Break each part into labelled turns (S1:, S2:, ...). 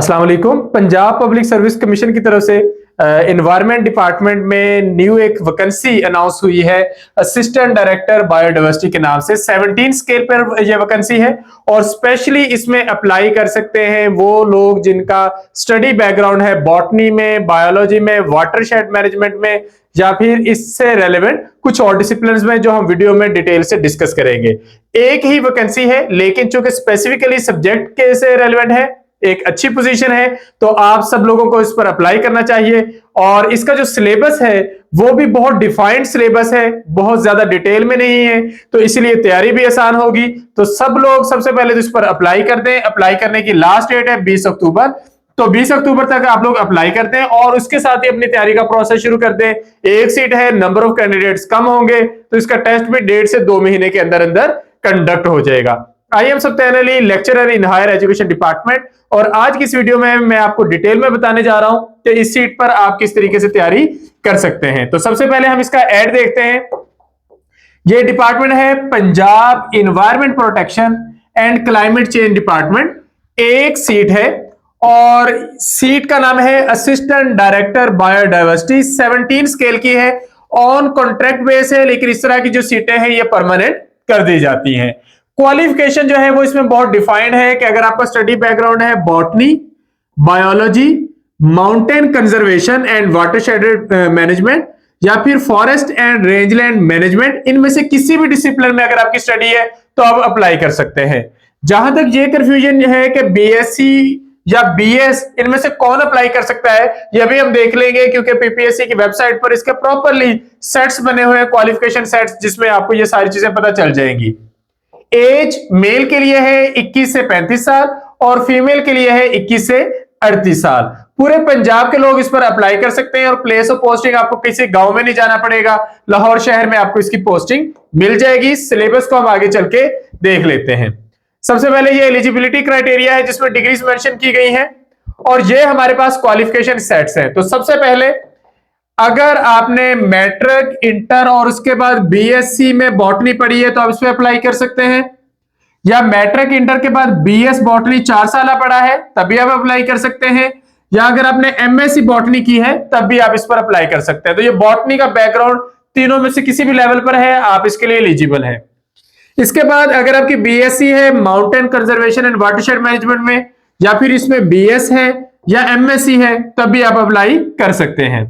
S1: अस्सलाम वालेकुम। Punjab public service commission की तरफ से एनवायरनमेंट डिपार्टमेंट में न्यू एक वैकेंसी अनाउंस हुई है असिस्टेंट डायरेक्टर बायोडाइवर्सिटी के नाम से। 17 स्केल पर यह वैकेंसी है और स्पेशली इसमें अप्लाई कर सकते हैं वो लोग जिनका स्टडी बैकग्राउंड है बॉटनी में, बायोलॉजी में, वाटरशेड मैनेजमेंट में या फिर इससे रेलेवेंट कुछ और डिसिप्लिन में, जो हम वीडियो में डिटेल से डिस्कस करेंगे। एक ही वैकेंसी है लेकिन चूंकि स्पेसिफिकली सब्जेक्ट के से रेलेवेंट है, एक अच्छी पोजीशन है, तो आप सब लोगों को इस पर अप्लाई करना चाहिए। और इसका जो सिलेबस है वो भी बहुत डिफाइंड सिलेबस है, बहुत ज्यादा डिटेल में नहीं है, तो इसलिए तैयारी भी आसान होगी। तो सब लोग सबसे पहले तो इस पर अप्लाई कर दें। अप्लाई करने की लास्ट डेट है 20 अक्टूबर, तो 20 अक्टूबर तक आप लोग अप्लाई करते हैं और उसके साथ ही अपनी तैयारी का प्रोसेस शुरू कर दें। एक सीट है, नंबर ऑफ कैंडिडेट्स कम होंगे, तो इसका टेस्ट भी 1.5 से 2 महीने के अंदर अंदर कंडक्ट हो जाएगा। I am Satyan Ali, lecturer in higher education department, और आज की इस वीडियो में मैं आपको डिटेल में बताने जा रहा हूं कि इस सीट पर आप किस तरीके से तैयारी कर सकते हैं। तो सबसे पहले हम इसका एड देखते हैं। ये डिपार्टमेंट है Punjab environment protection and climate change department. एक सीट है और सीट का नाम है असिस्टेंट डायरेक्टर बायोडाइवर्सिटी। 17 स्केल की है, ऑन कॉन्ट्रैक्ट बेस है, लेकिन इस तरह की जो सीटें हैं ये परमानेंट कर दी जाती हैं। क्वालिफिकेशन जो है वो इसमें बहुत डिफाइंड है कि अगर आपका स्टडी बैकग्राउंड है botany, biology, mountain conservation and watershed management या फिर फॉरेस्ट एंड रेंजलैंड मैनेजमेंट, इनमें से किसी भी डिसिप्लिन में अगर आपकी स्टडी है तो आप अप्लाई कर सकते हैं। जहां तक ये कंफ्यूजन है कि बीएससी या बीएस, इनमें से कौन अप्लाई कर सकता है, यह भी हम देख लेंगे, क्योंकि पीपीएससी की वेबसाइट पर इसके प्रॉपरली सेट्स बने हुए हैं, क्वालिफिकेशन सेट्स, जिसमें आपको ये सारी चीजें पता चल जाएंगी। एज मेल के लिए है 21 से 35 साल और फीमेल के लिए है 21 से 38 साल। पूरे पंजाब के लोग इस पर अप्लाई कर सकते हैं और प्लेस ऑफ पोस्टिंग आपको किसी गांव में नहीं जाना पड़ेगा, लाहौर शहर में आपको इसकी पोस्टिंग मिल जाएगी। सिलेबस को हम आगे चल के देख लेते हैं। सबसे पहले ये एलिजिबिलिटी क्राइटेरिया है जिसमें डिग्रीज मेंशन की गई हैं और ये हमारे पास क्वालिफिकेशन सेट्स हैं। तो सबसे पहले अगर आपने मैट्रिक, इंटर और उसके बाद बीएससी में बॉटनी पढ़ी है तो आप इस पे अप्लाई कर सकते हैं, या मैट्रिक इंटर के बाद बीएस बॉटनी 4 साल पढ़ा है तब भी आप अप्लाई कर सकते हैं, या अगर आपने एमएससी बॉटनी की है तब भी आप इस पर अप्लाई कर सकते हैं। तो ये बॉटनी का बैकग्राउंड तीनों में से किसी भी लेवल पर है, आप इसके लिए एलिजिबल है। इसके बाद अगर आपकी बीएससी है mountain conservation and watershed management में, या फिर इसमें बीएस है या एमएससी है, तब भी आप अप्लाई कर सकते हैं।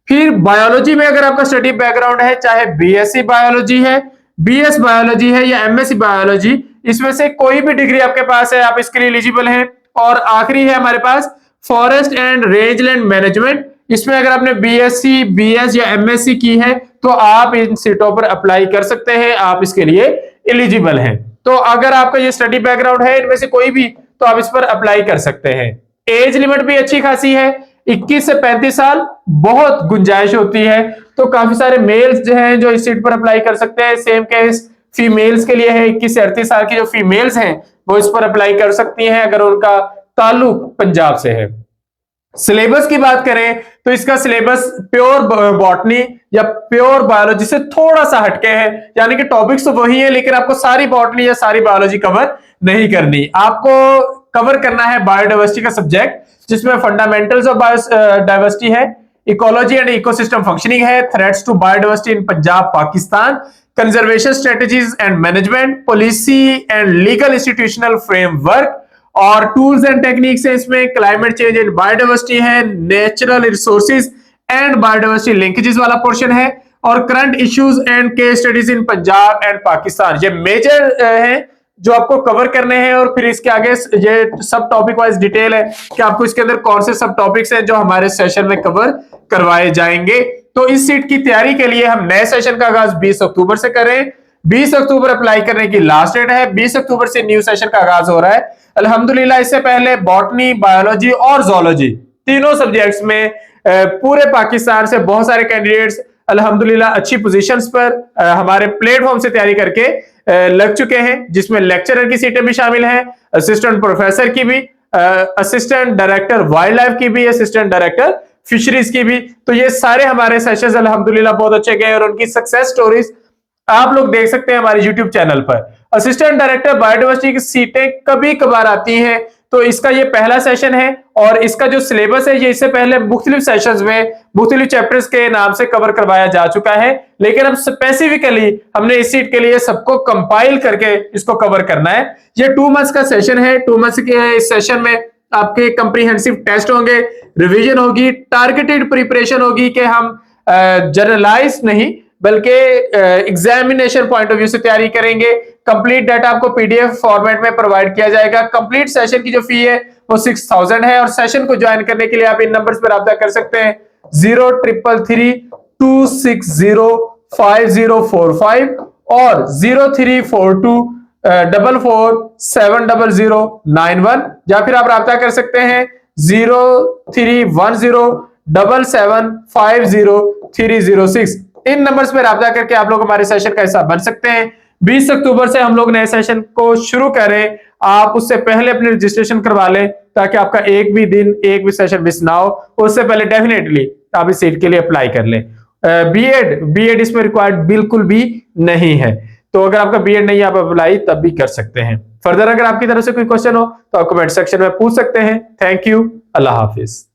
S1: फिर बायोलॉजी में अगर आपका स्टडी बैकग्राउंड है, चाहे बीएससी बायोलॉजी है, बीएस बायोलॉजी है या एमएससी बायोलॉजी, इसमें से कोई भी डिग्री आपके पास है, आप इसके लिए एलिजिबल हैं। और आखिरी है हमारे पास फॉरेस्ट एंड रेंजलैंड मैनेजमेंट। इसमें अगर आपने बीएससी, बीएस या एमएससी की है तो आप इन सीटों पर अप्लाई कर सकते हैं, आप इसके लिए एलिजिबल हैं। तो अगर आपका ये स्टडी बैकग्राउंड है इनमें से कोई भी, तो आप इस पर अप्लाई कर सकते हैं। एज लिमिट भी अच्छी खासी है, 21 से 35 साल, बहुत गुंजाइश होती है। तो काफी सारे मेल्स जो हैं जो इस सीट पर अप्लाई कर सकते हैं। सेम केस फीमेल्स के लिए है, 21 से 38 साल की जो फीमेल्स हैं वो इस पर अप्लाई कर सकती हैं अगर उनका ताल्लुक पंजाब से है। सिलेबस की बात करें तो इसका सिलेबस प्योर बॉटनी या प्योर बायोलॉजी से थोड़ा सा हटके है, यानी कि टॉपिक्स तो वही है लेकिन आपको सारी बॉटनी या सारी बायोलॉजी कवर नहीं करनी। आपको कवर करना है बायोडाइवर्सिटी का सब्जेक्ट, जिसमें फंडामेंटल्स ऑफ बायोडाइवर्सिटी है, इकोलॉजी एंड इकोसिस्टम फंक्शनिंग है, threats to biodiversity in Punjab Pakistan, conservation strategies and management, policy and legal institutional framework, और टूल्स एंड टेक्निक्स है इसमें, क्लाइमेट चेंज एंड बायोडाइवर्सिटी है, natural resources and biodiversity linkages वाला portion है, और current issues and case studies in Punjab and Pakistan. ये major है जो आपको कवर करने हैं। और फिर इसके आगे ये सब टॉपिक वाइज डिटेल है कि आपको इसके अंदर कौन से सब टॉपिक्स हैं जो हमारे सेशन में कवर करवाए जाएंगे। तो इस सीट की तैयारी के लिए हम नए सेशन का आगाज 20 अक्टूबर से करें। 20 अक्टूबर अप्लाई करने की लास्ट डेट है, 20 अक्टूबर से न्यू सेशन का आगाज हो रहा है अल्हम्दुलिल्लाह। इससे पहले बॉटनी, बायोलॉजी और जोलॉजी तीनों सब्जेक्ट्स में पूरे पाकिस्तान से बहुत सारे कैंडिडेट्स अल्हम्दुलिल्लाह अच्छी पोजीशंस पर हमारे प्लेटफॉर्म से तैयारी करके लग चुके हैं, जिसमें लेक्चरर की सीटें भी शामिल हैं, असिस्टेंट प्रोफेसर की भी, असिस्टेंट डायरेक्टर वाइल्ड लाइफ की भी, असिस्टेंट डायरेक्टर फिशरीज की भी। तो ये सारे हमारे सेशंस अल्हम्दुलिल्लाह बहुत अच्छे गए और उनकी सक्सेस स्टोरीज आप लोग देख सकते हैं हमारे YouTube चैनल पर। असिस्टेंट डायरेक्टर बायोडाइवर्सिटी की सीटें कभी कभार आती हैं तो इसका ये पहला सेशन है और इसका जो सिलेबस है ये इससे पहले मुख्तलिफ सेशंस में मुख्तलिफ चैप्टर्स के नाम से कवर करवाया जा चुका है, लेकिन अब स्पेसिफिकली हमने इस सीट के लिए सबको कंपाइल करके इसको कवर करना है। ये 2 मंथ्स का सेशन है। 2 मंथ्स के इस सेशन में आपके कंप्रीहेंसिव टेस्ट होंगे, रिवीजन होगी, टारगेटेड प्रिपरेशन होगी कि हम जनरलाइज नहीं बल्कि एग्जामिनेशन पॉइंट ऑफ व्यू से तैयारी करेंगे। कंप्लीट डाटा आपको पीडीएफ फॉर्मेट में प्रोवाइड किया जाएगा। कंप्लीट सेशन की जो फी है वो 6000 है और सेशन को ज्वाइन करने के लिए आप इन नंबर्स पर रब्ता कर सकते हैं 0333260545 और 0342447091 या फिर आप रब्ता कर सकते हैं 031077500306। इन नंबर्स पे रब्ता करके आप लोग हमारे सेशन का हिस्सा बन सकते हैं। 20 अक्टूबर से हम लोग नए सेशन को शुरू करें, आप उससे पहले अपनी रजिस्ट्रेशन करवा लें ताकि आपका एक भी दिन एक भी सेशन मिस ना हो। उससे पहले डेफिनेटली आप इस सीट के लिए अप्लाई कर लें। बीएड इसमें रिक्वायर्ड बिल्कुल भी नहीं है, तो अगर आपका बीएड नहीं है आप अप्लाई तब भी कर सकते हैं। फर्दर अगर आपकी तरफ से कोई क्वेश्चन हो तो आप कमेंट सेक्शन में पूछ सकते हैं। Thank you, Allah Hafiz.